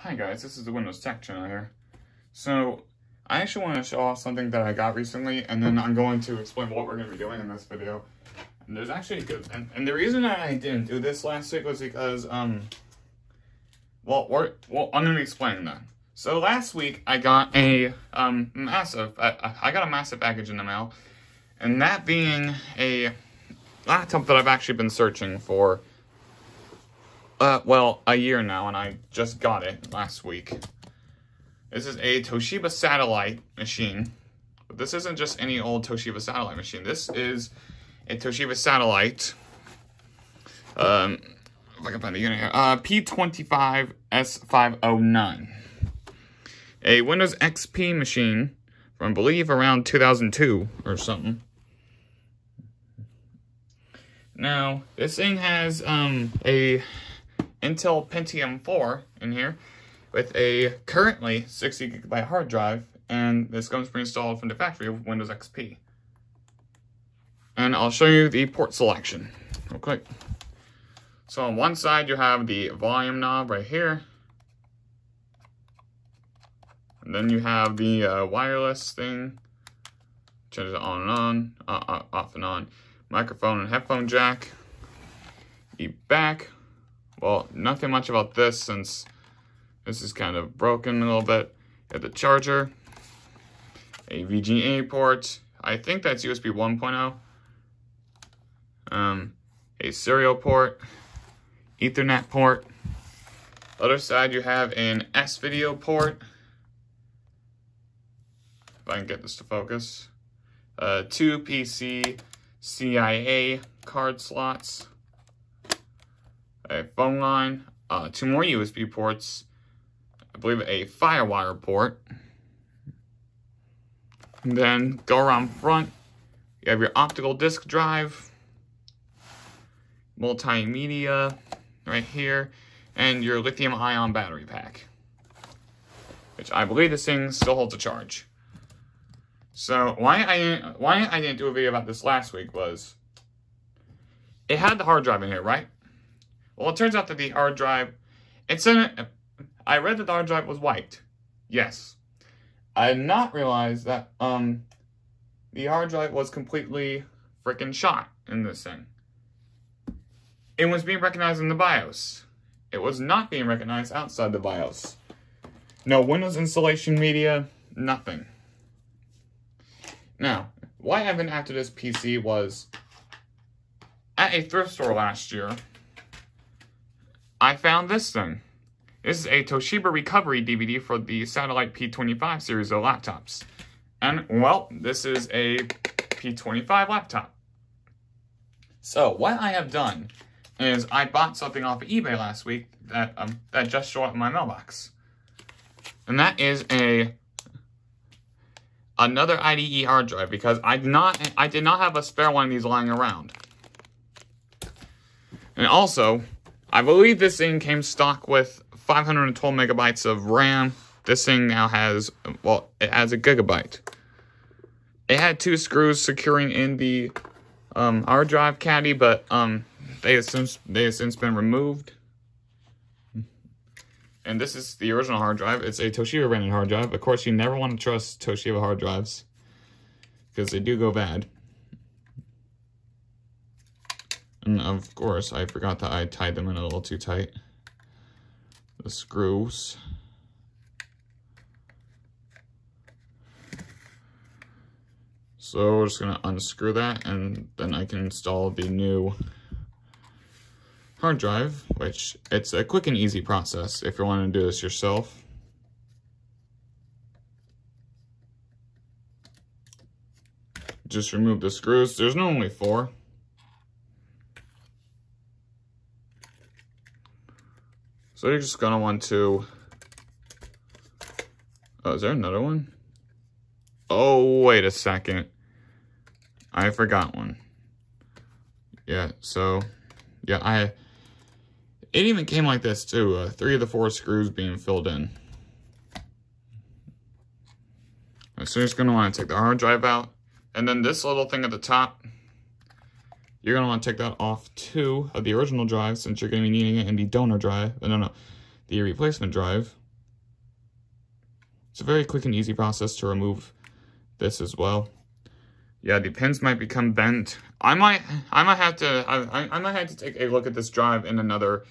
Hi guys, this is the Windows Tech channel here. So, I actually want to show off something that I got recently, and then I'm going to explain what we're going to be doing in this video. And there's actually a good, and the reason that I didn't do this last week was because, I'm going to be explaining that. So last week I got a massive package in the mail, and that being a laptop that I've actually been searching for a year now, and I just got it last week. This is a Toshiba satellite machine, but this isn't just any old Toshiba satellite machine. This is a Toshiba satellite, if I can find the unit here, P25 S509. A Windows XP machine from, I believe, around 2002 or something. Now, this thing has a Intel Pentium 4 in here with a currently 60 gigabyte hard drive, and this comes pre-installed from the factory with Windows XP. And I'll show you the port selection real quick. So on one side you have the volume knob right here, and then you have the wireless thing, changes it on and on, off and on, microphone and headphone jack. The back, well, nothing much about this since this is kind of broken a little bit. You have the charger, a VGA port, I think that's USB 1.0, a serial port, Ethernet port. Other side you have an S-video port, if I can get this to focus, 2 PCIe card slots, a phone line, 2 more USB ports, I believe a FireWire port. And then go around front, you have your optical disk drive, multimedia right here, and your lithium-ion battery pack, which I believe this thing still holds a charge. So why I didn't do a video about this last week was it had the hard drive in here, right? Well, it turns out that the hard drive, I read that the hard drive was wiped. Yes. I did not realize that the hard drive was completely freaking shot in this thing. It was being recognized in the BIOS. It was not being recognized outside the BIOS. No Windows installation media, nothing. Now, why I've been after this PC was, at a thrift store last year, I found this thing. This is a Toshiba recovery DVD for the Satellite P25 series of laptops. And, well, this is a P25 laptop. So, what I have done is I bought something off of eBay last week that just showed up in my mailbox. And that is another IDE hard drive, because I did not have a spare one of these lying around. And also, I believe this thing came stock with 512 megabytes of RAM. This thing now has, well, it has a gigabyte. It had 2 screws securing in the hard drive caddy, but they have since been removed. And this is the original hard drive. It's a Toshiba branded hard drive. Of course, you never want to trust Toshiba hard drives, because they do go bad. And of course, I forgot that I tied them in a little too tight. The screws. So we're just gonna unscrew that, and then I can install the new hard drive, which it's a quick and easy process if you want to do this yourself. Just remove the screws. There's normally 4. So you're just gonna want to, oh, is there another one? Oh, wait a second. I forgot one. Yeah, so, yeah, it even came like this too, 3 of the 4 screws being filled in. So you're just gonna wanna take the hard drive out, and then this little thing at the top, you're going to want to take that off too of the original drive, since you're going to be needing it in the donor drive. No, the replacement drive. It's a very quick and easy process to remove this as well. Yeah, the pins might become bent. I might have to take a look at this drive in another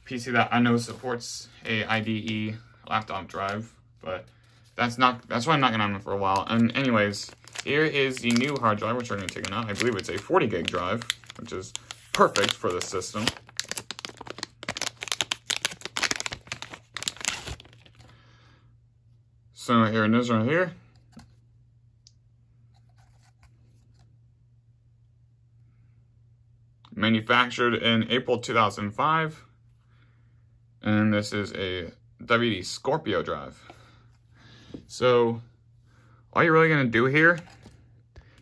PC that I know supports a IDE laptop drive, but that's why I'm not gonna have it for a while. And anyways, here is the new hard drive, which we're gonna take out. I believe it's a 40 gig drive, which is perfect for this system. So here it is right here. Manufactured in April 2005. And this is a WD Scorpio drive. So all you're really gonna do here,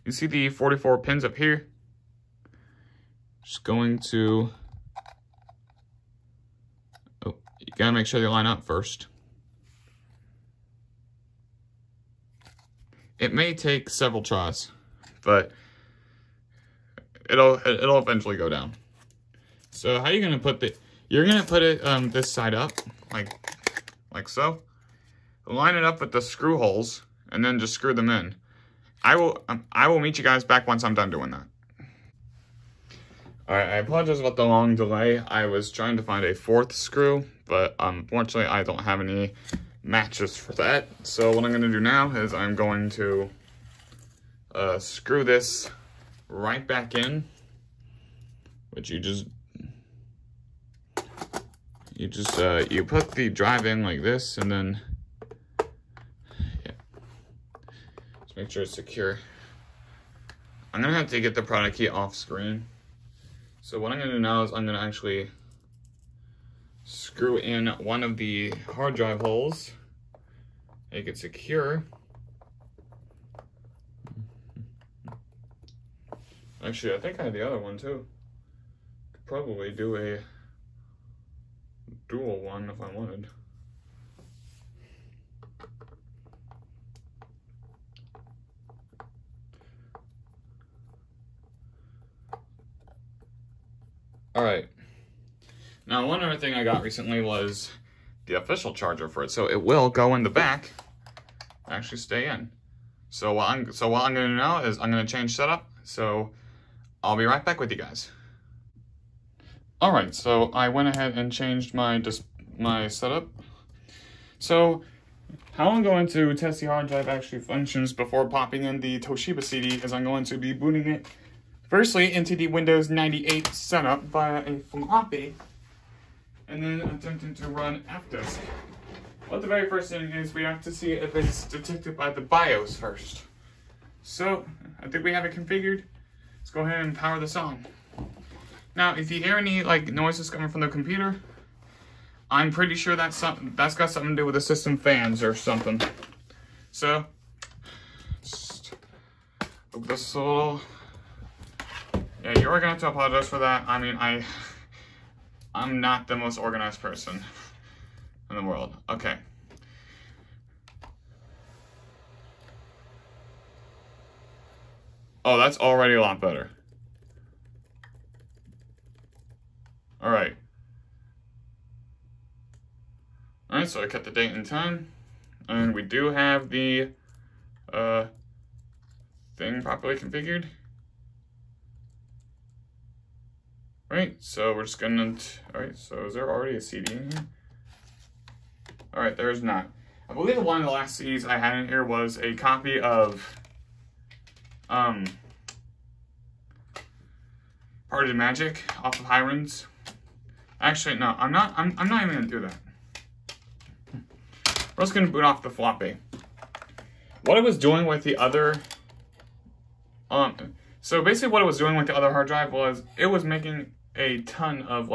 you see the 44 pins up here? Just going to, oh, you gotta make sure they line up first. It may take several tries, but it'll eventually go down. So how are you gonna put the, you're gonna put it this side up, like so. Line it up with the screw holes, and then just screw them in. I will meet you guys back once I'm done doing that. Alright, I apologize about the long delay. I was trying to find a fourth screw, but unfortunately I don't have any matches for that. So what I'm gonna do now is I'm going to screw this right back in, which you put the drive in like this, and then just make sure it's secure. I'm gonna have to get the product key off screen. So what I'm gonna do now is I'm gonna actually screw in one of the hard drive holes, make it secure. Actually, I think I have the other one too. Could probably do a dual one if I wanted. All right. Now, one other thing I got recently was the official charger for it. So it will go in the back, actually stay in. So what I'm gonna do now is I'm gonna change setup. So I'll be right back with you guys. All right, so I went ahead and changed my setup. So how I'm going to test the hard drive actually functions before popping in the Toshiba CD is I'm going to be booting it firstly into the Windows 98 setup via a floppy, and then attempting to run fdisk. But the very first thing is we have to see if it's detected by the BIOS first. So I think we have it configured. Let's go ahead and power this on. Now, if you hear any noises coming from the computer, I'm pretty sure that's got something to do with the system fans or something. So just move this a little. Yeah, you're gonna have to apologize for that. I mean, I'm not the most organized person in the world. Okay. Oh, that's already a lot better. All right. All right, so I kept the date and time, and we do have the thing properly configured. Right, so we're just gonna, all right, so is there already a CD in here? All right, there is not. I believe one of the last CDs I had in here was a copy of Parted Magic off of Hiron's. Actually, no, I'm not even gonna do that. We're just gonna boot off the floppy. What it was doing with the other, so basically what it was doing with the other hard drive was it was making a ton of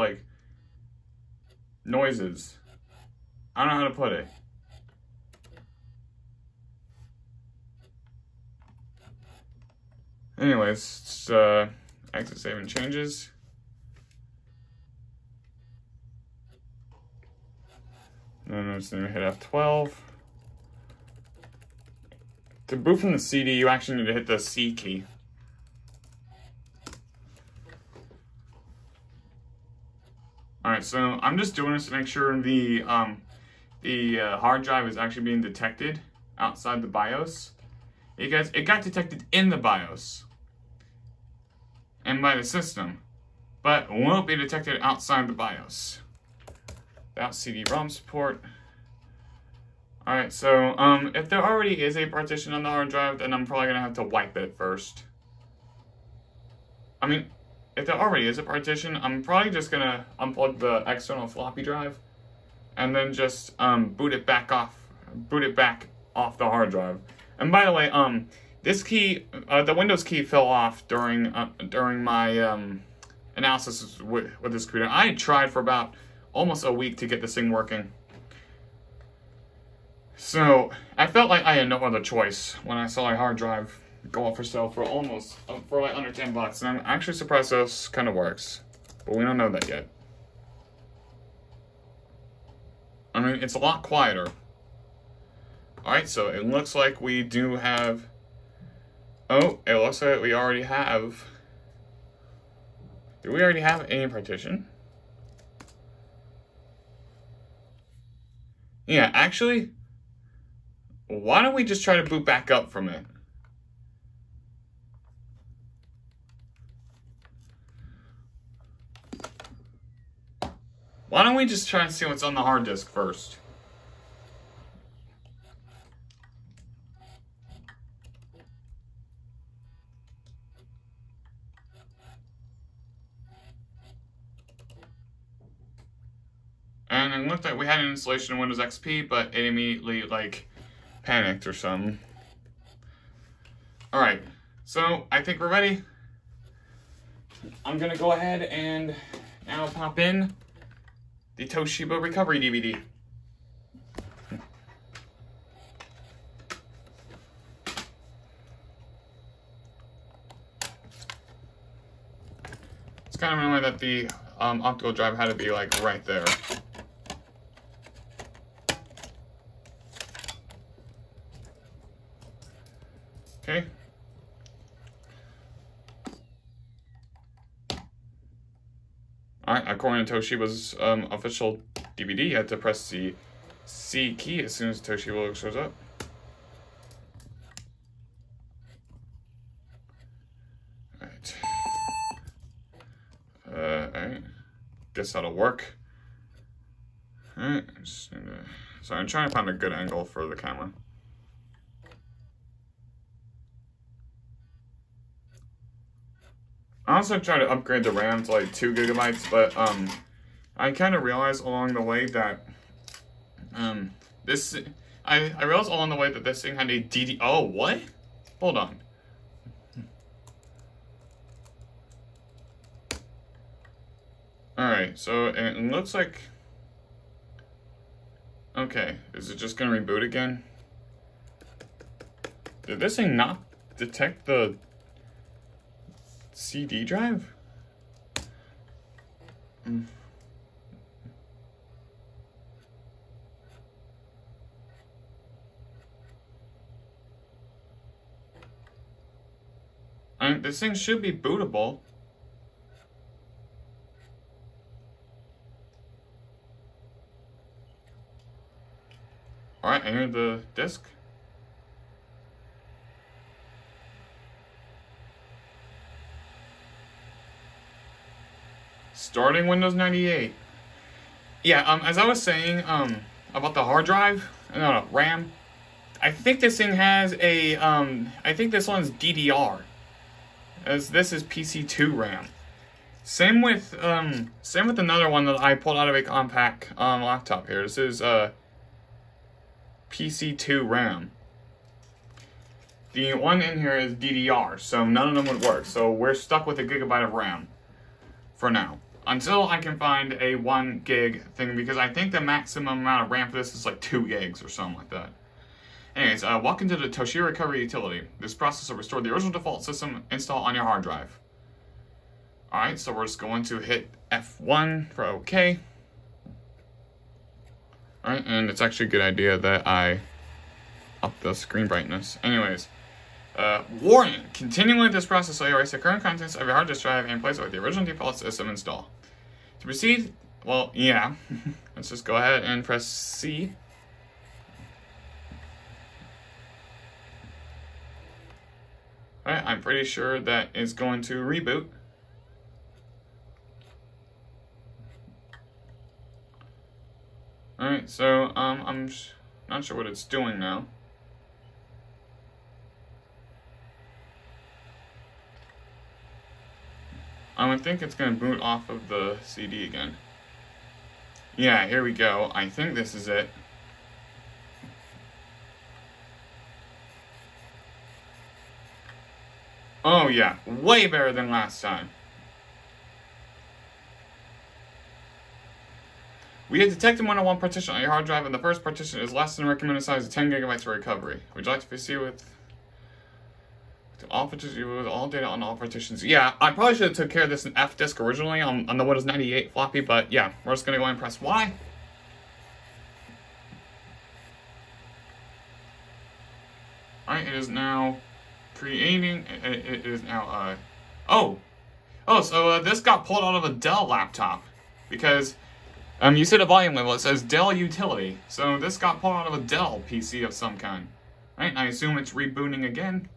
noises. I don't know how to put it. Anyways, it's, exit save and changes. And I'm just gonna hit F12. To boot from the CD, you actually need to hit the C key. Alright, so I'm just doing this to make sure the the hard drive is actually being detected outside the BIOS, because it got detected in the BIOS and by the system, but won't be detected outside the BIOS. Without CD-ROM support. Alright, so if there already is a partition on the hard drive, then I'm probably going to have to wipe it first. I mean, if there already is a partition, I'm probably just going to unplug the external floppy drive and then just boot it back off the hard drive. And by the way, this key, the Windows key fell off during my analysis with this computer. I had tried for about almost a week to get this thing working. So I felt like I had no other choice when I saw a hard drive go up for sale for like under $10, and I'm actually surprised this kind of works, but we don't know that yet. I mean, it's a lot quieter. Alright, so it looks like we do have... Oh, it looks like we already have... Do we already have any partition? Yeah, actually, why don't we just try to boot back up from it? Why don't we just try and see what's on the hard disk first? And it looked like we had an installation of Windows XP, but it immediately, like, panicked or something. Alright, so I think we're ready. I'm gonna go ahead and now pop in the Toshiba recovery DVD. It's kind of annoying that the optical drive had to be, like, right there. Okay. Alright, according to Toshiba's official DVD, you had to press the C key as soon as the Toshiba logo shows up. Alright. Alright. Guess that'll work. Alright, so I'm trying to find a good angle for the camera. I also tried to upgrade the RAM to like 2 gigabytes, but I kind of realized along the way that this thing had a DD. Oh, what? Hold on. All right, so it looks like. Okay, is it just gonna reboot again? Did this thing not detect the CD drive? This thing should be bootable. Alright, I hear the disk. Starting Windows 98. Yeah, as I was saying, about the hard drive, no, RAM, I think this thing has a, I think this one's DDR, as this is PC2 RAM. Same with another one that I pulled out of a compact, laptop here. This is, PC2 RAM. The one in here is DDR, so none of them would work. So we're stuck with a gigabyte of RAM for now, until I can find a 1 gig thing, because I think the maximum amount of RAM for this is like 2 gigs or something like that. Anyways, walk into the Toshiba Recovery utility. This process will restore the original default system install on your hard drive. Alright, so we're just going to hit F1 for OK. Alright, and it's actually a good idea that I up the screen brightness. Anyways, warning, continuing with this process will erase the current contents of your hard disk drive and place it with the original default system install. To proceed, well, yeah, let's just go ahead and press C I'm pretty sure that it's going to reboot. Alright, so I'm not sure what it's doing now. I would think it's going to boot off of the CD again. Yeah, here we go. I think this is it. Oh yeah, way better than last time. We have detected more than one partition on your hard drive, and the first partition is less than recommended size of 10 gigabytes for recovery. Would you like to proceed with all partitions, with all data on all partitions? Yeah, I probably should have took care of this in F disk originally on the Windows 98 floppy, but yeah, we're just gonna go ahead and press Y. Alright, it is now creating, it is now, so this got pulled out of a Dell laptop, because, you see the volume level, it says Dell Utility, so this got pulled out of a Dell PC of some kind. Right, and I assume it's rebooting again.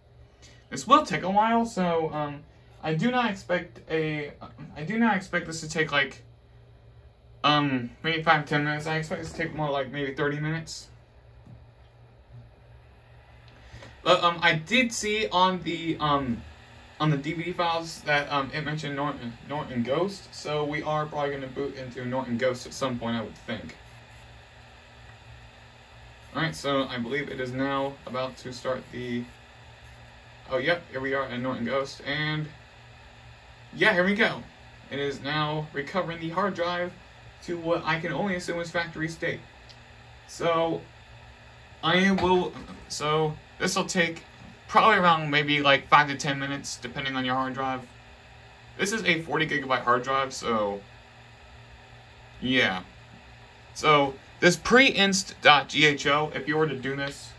This will take a while, so, I do not expect this to take, like, maybe 5-10 minutes. I expect this to take more like maybe 30 minutes. But, I did see on the DVD files that, it mentioned Norton Ghost, so we are probably going to boot into Norton Ghost at some point, I would think. Alright, so I believe it is now about to start the... Oh, yep, here we are in Norton Ghost, and... Yeah, here we go. It is now recovering the hard drive to what I can only assume is factory state. So, this will take probably around maybe like 5 to 10 minutes, depending on your hard drive. This is a 40 gigabyte hard drive, so yeah. So this pre-inst.gho, if you were to do this,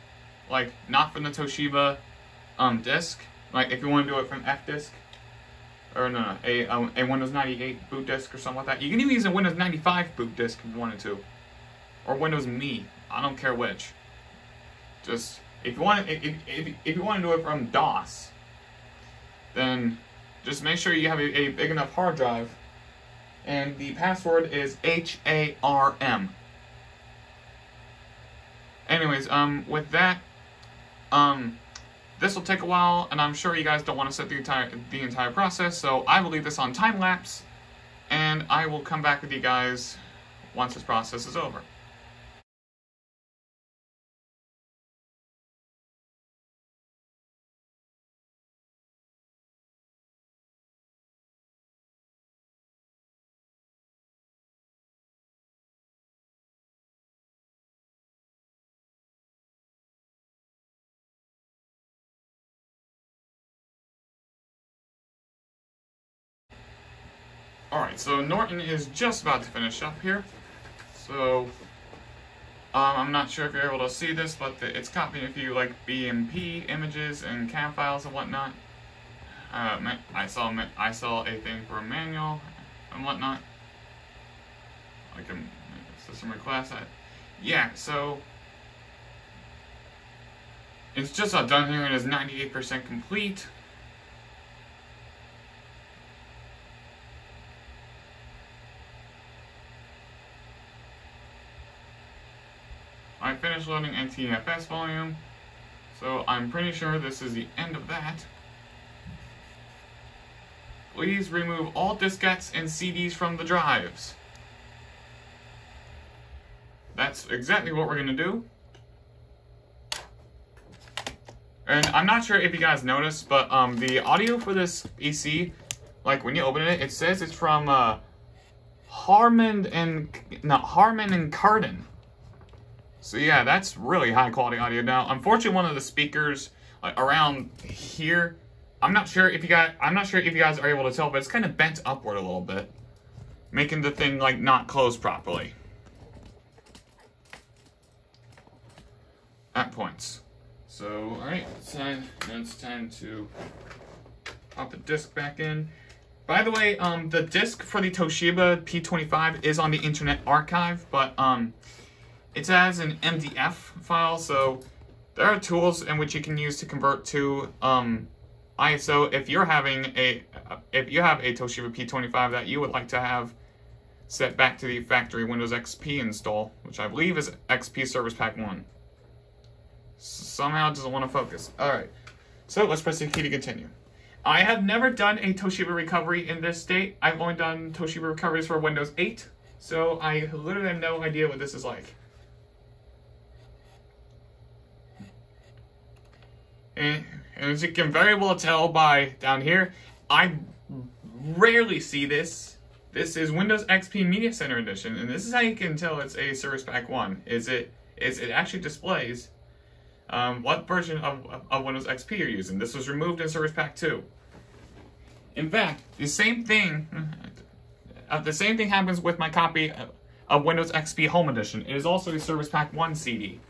like not from the Toshiba disk, like if you want to do it from F disk, or no, a Windows 98 boot disk or something like that. You can even use a Windows 95 boot disk if you wanted to, or Windows Me. I don't care which. Just if you want to do it from DOS, then just make sure you have a big enough hard drive, and the password is HARM. Anyways, with that, this will take a while, and I'm sure you guys don't want to set the entire process, so I will leave this on time lapse, and I will come back with you guys once this process is over. Alright, so Norton is just about to finish up here. So, I'm not sure if you're able to see this, but it's copying a few, like, BMP images and CAM files and whatnot. I saw a thing for a manual and whatnot. Like a system request. Yeah, so it's just about done here. It is 98% complete. I finished loading NTFS volume, so I'm pretty sure this is the end of that. Please remove all diskettes and CDs from the drives. That's exactly what we're going to do. And I'm not sure if you guys noticed, but the audio for this PC, like when you open it, it says it's from Harman and Kardon. So yeah, that's really high quality audio. Now, unfortunately, one of the speakers around here, I'm not sure if you guys are able to tell, but it's kind of bent upward a little bit, making the thing like not close properly at points. So, all right, it's time to pop the disc back in. By the way, the disc for the Toshiba P25 is on the Internet Archive, but it's as an MDF file, so there are tools in which you can use to convert to So if you have a Toshiba P25 that you would like to have set back to the factory Windows XP install, which I believe is XP Service Pack 1. Somehow it doesn't want to focus. Alright, so let's press the key to continue. I have never done a Toshiba recovery in this state. I've only done Toshiba recoveries for Windows 8, so I literally have no idea what this is like. And as you can very well tell by down here, I rarely see this. This is Windows XP Media Center Edition, and this is how you can tell it's a Service Pack 1. It actually displays what version of Windows XP you're using. This was removed in Service Pack 2. In fact, the same thing happens with my copy of Windows XP Home Edition. It is also a Service Pack 1 CD.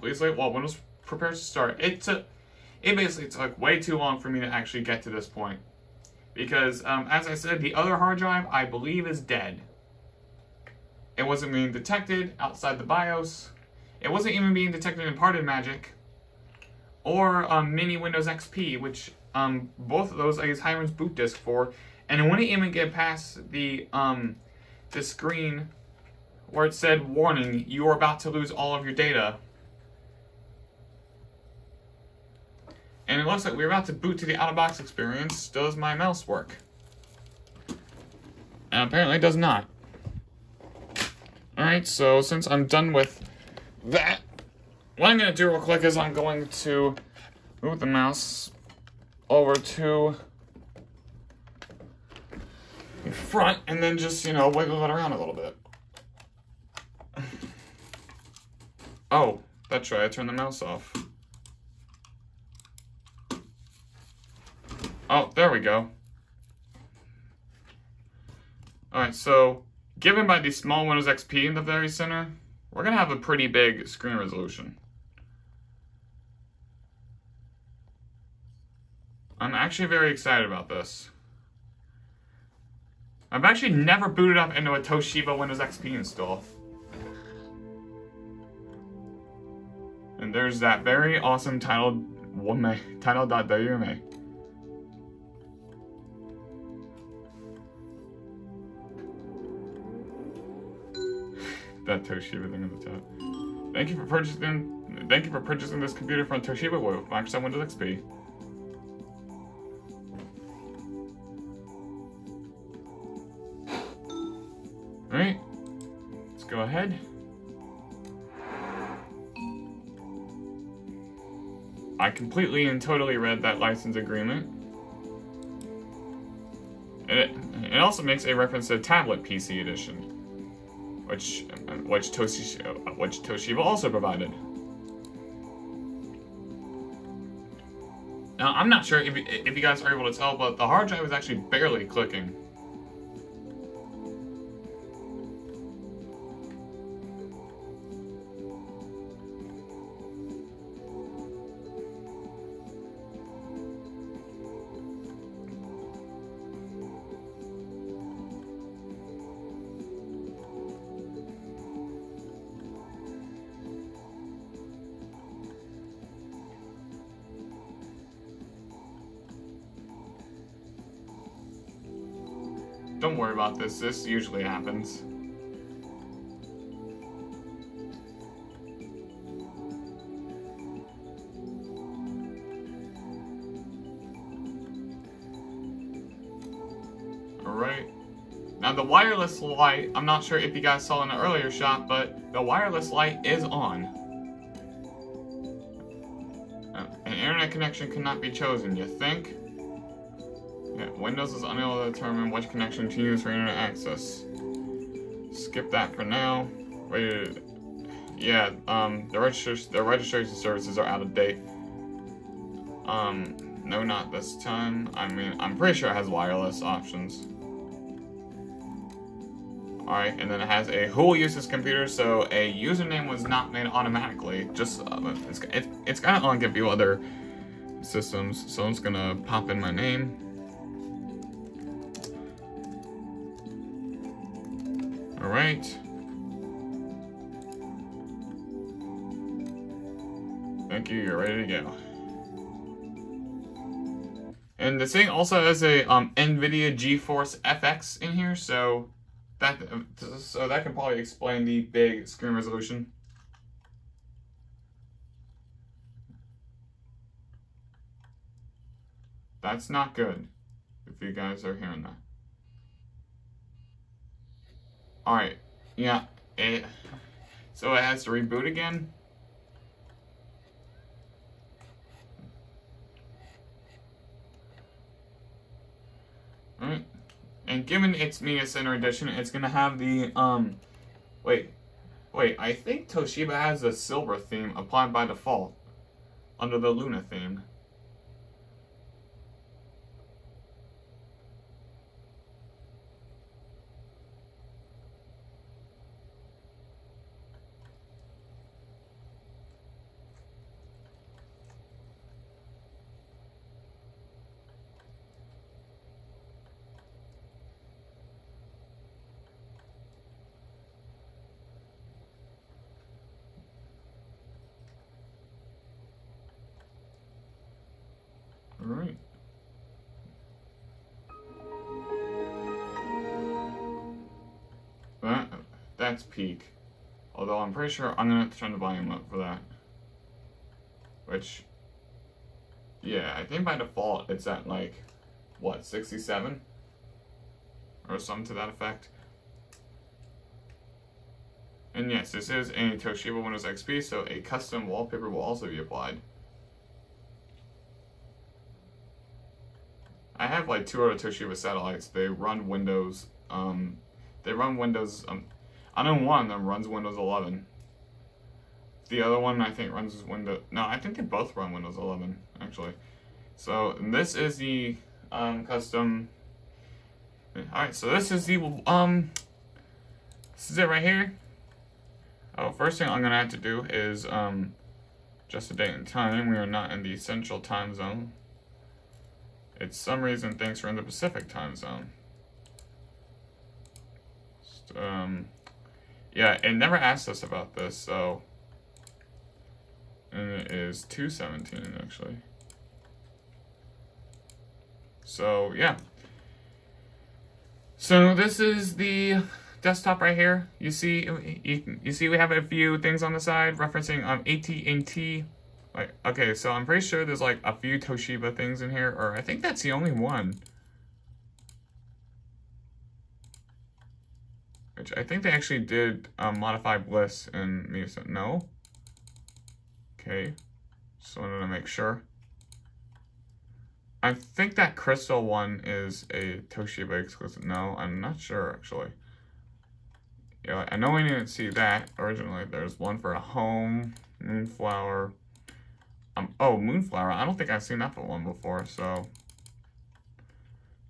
Please wait while Windows prepares to start. It basically took way too long for me to actually get to this point. Because, as I said, the other hard drive, I believe, is dead. It wasn't being detected outside the BIOS. It wasn't even being detected in Parted Magic. Or Mini Windows XP, which both of those I use Hiram's boot disk for. And it wouldn't even get past the screen where it said, "Warning, you are about to lose all of your data." And it looks like we're about to boot to the out-of-box experience. Does my mouse work? And apparently it does not. Alright, so since I'm done with that, what I'm going to do real quick is I'm going to move the mouse over to the front and then just, wiggle it around a little bit. Oh, that's right, I turned the mouse off. Oh, there we go. Alright, so, given by the small Windows XP in the very center, we're going to have a pretty big screen resolution. I'm actually very excited about this. I've actually never booted up into a Toshiba Windows XP install. And there's that very awesome title.wme. That Toshiba thing at the top. Thank you for purchasing this computer from Toshiba with Microsoft Windows XP. Alright, let's go ahead. I completely and totally read that license agreement. It also makes a reference to Tablet PC Edition, which Toshiba also provided. Now, I'm not sure if you guys are able to tell, but the hard drive is actually barely clicking. Don't worry about this. This usually happens. Alright. Now the wireless light, I'm not sure if you guys saw in the earlier shot, but the wireless light is on. An internet connection cannot be chosen, you think? Yeah, Windows is unable to determine which connection to use for internet access. Skip that for now. Yeah, the registration services are out of date. No, not this time. I mean, I'm pretty sure it has wireless options. Alright, and then it has a who will use this computer, so a username was not made automatically. Just, it's gonna give you other systems, so I'm just gonna pop in my name. Alright. Thank you, you're ready to go. And this thing also has a NVIDIA GeForce FX in here, so that can probably explain the big screen resolution. That's not good, if you guys are hearing that. Alright, yeah, so it has to reboot again. Alright, and given its Media Center edition, it's gonna have the, wait, I think Toshiba has a silver theme applied by default, under the Luna theme. Alright. That's peak. Although I'm pretty sure I'm gonna have to turn the volume up for that. Which, yeah, I think by default it's at like, what, 67? Or something to that effect. And yes, this is a Toshiba Windows XP, so a custom wallpaper will also be applied. I have like 2 other Toshiba satellites. They run Windows, I know one of them runs Windows 11. The other one I think runs Windows, no, I think they both run Windows 11, actually. So this is the custom, alright, so this is the, this is it right here. Oh, first thing I'm gonna have to do is, just the date and time. We are not in the Central Time Zone. It's some reason thinks we're in the Pacific Time Zone. Just, yeah, it never asked us about this, so, and it is 2:17 actually. So yeah. So this is the desktop right here. You see we have a few things on the side referencing AT&T. Like, okay, so I'm pretty sure there's like a few Toshiba things in here, or I think that's the only one. Which I think they actually did modify Bliss and maybe some, no? Okay, just wanted to make sure. I think that Crystal one is a Toshiba exclusive. No, I'm not sure actually. Yeah, I know we didn't see that originally. There's one for a home, Moonflower. Oh, Moonflower. I don't think I've seen that one before, so.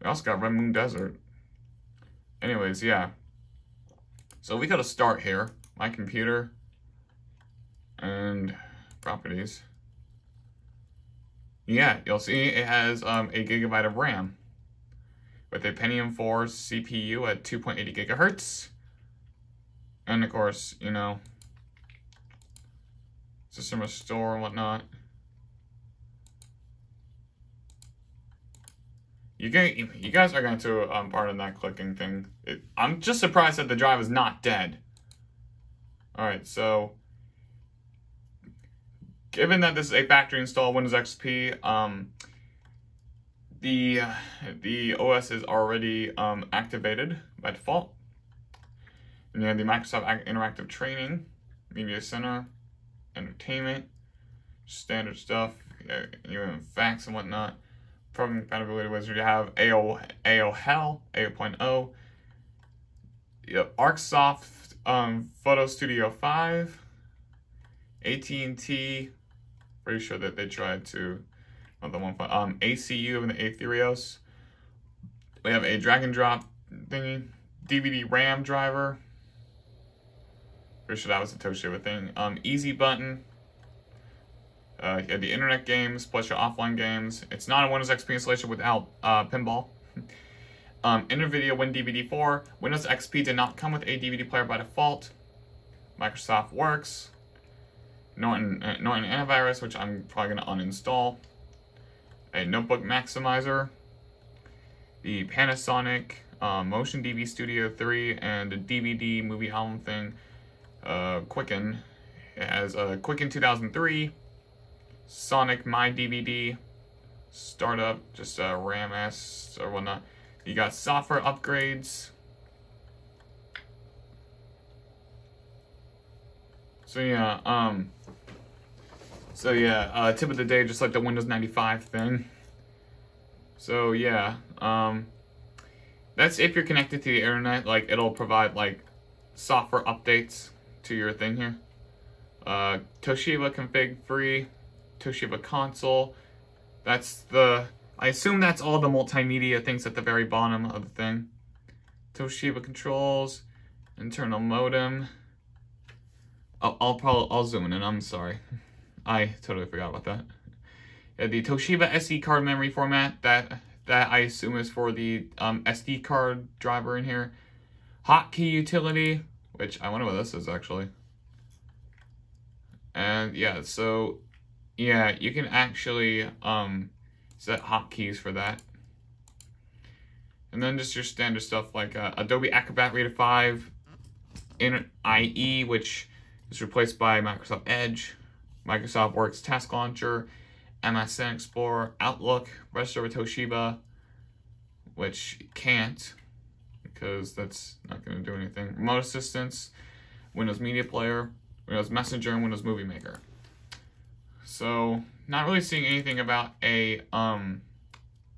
We also got Red Moon Desert. Anyways, yeah. So we gotta start here. My computer. And properties. Yeah, you'll see it has a gigabyte of RAM. With a Pentium 4 CPU at 2.80 gigahertz. And of course, you know, system restore and whatnot. You guys are going to pardon that clicking thing. I'm just surprised that the drive is not dead. All right, so given that this is a factory install Windows XP, the OS is already activated by default. And you have the Microsoft Interactive Training, Media Center, Entertainment, standard stuff, even facts and whatnot. Program compatibility wizard, you have AOL 8.0, you have ArcSoft Photo Studio 5, AT&T, pretty sure that they tried to, not the one, ACU and the Aetherios. We have a drag and drop thingy, DVD RAM driver. Pretty sure that was a Toshiba thing. Easy button. You have the internet games plus your offline games. It's not a Windows XP installation without pinball. NVIDIA WinDVD 4. Windows XP did not come with a DVD player by default. Microsoft Works. Norton Antivirus, which I'm probably going to uninstall. A Notebook Maximizer. The Panasonic Motion DV Studio 3 and the DVD movie album thing. Quicken. It has Quicken 2003. Sonic My DVD. Startup, just RAM S or whatnot. You got software upgrades. So yeah, tip of the day, just like the Windows 95 thing. So yeah, that's if you're connected to the internet, like it'll provide like software updates to your thing here. Toshiba config free, Toshiba console. That's I assume that's all the multimedia things at the very bottom of the thing. Toshiba controls, internal modem. I'll zoom in, I'm sorry. I totally forgot about that. Yeah, the Toshiba SD card memory format, that I assume is for the SD card driver in here. Hotkey utility, which I wonder what this is actually. And yeah, so yeah, you can actually set hotkeys for that. And then just your standard stuff like Adobe Acrobat Reader 5 in IE, which is replaced by Microsoft Edge, Microsoft Works Task Launcher, MSN Explorer, Outlook, register with Toshiba, which can't because that's not going to do anything. Remote Assistance, Windows Media Player, Windows Messenger, and Windows Movie Maker. So, not really seeing anything about a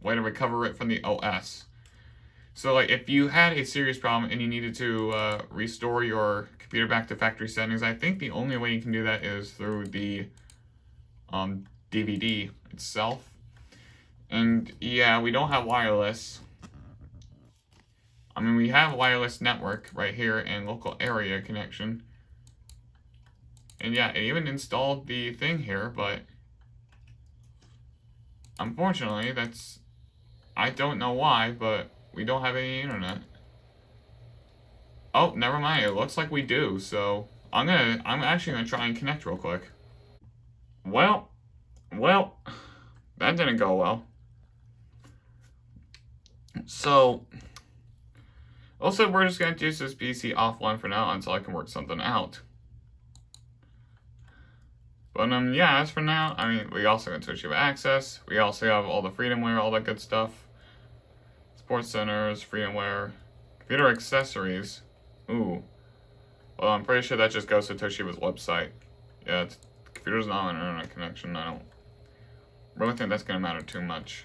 way to recover it from the OS. So, like, if you had a serious problem and you needed to restore your computer back to factory settings, I think the only way you can do that is through the DVD itself. And yeah, we don't have wireless. I mean, we have wireless network right here and local area connection. And yeah, it even installed the thing here, but unfortunately, I don't know why, but we don't have any internet. Oh, never mind. It looks like we do, so I'm actually gonna try and connect real quick. Well, that didn't go well. So, also we're just gonna use this PC offline for now until I can work something out. But yeah, as for now, I mean, we also got Toshiba Access. We also have all the Freedomware, all that good stuff. Sports centers, Freedomware, computer accessories. Ooh. Well, I'm pretty sure that just goes to Toshiba's website. Yeah, computer's not an internet connection. I don't really think that's gonna matter too much.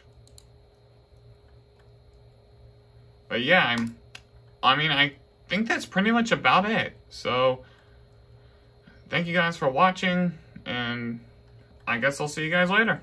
But yeah, I think that's pretty much about it. So, thank you guys for watching. And I guess I'll see you guys later.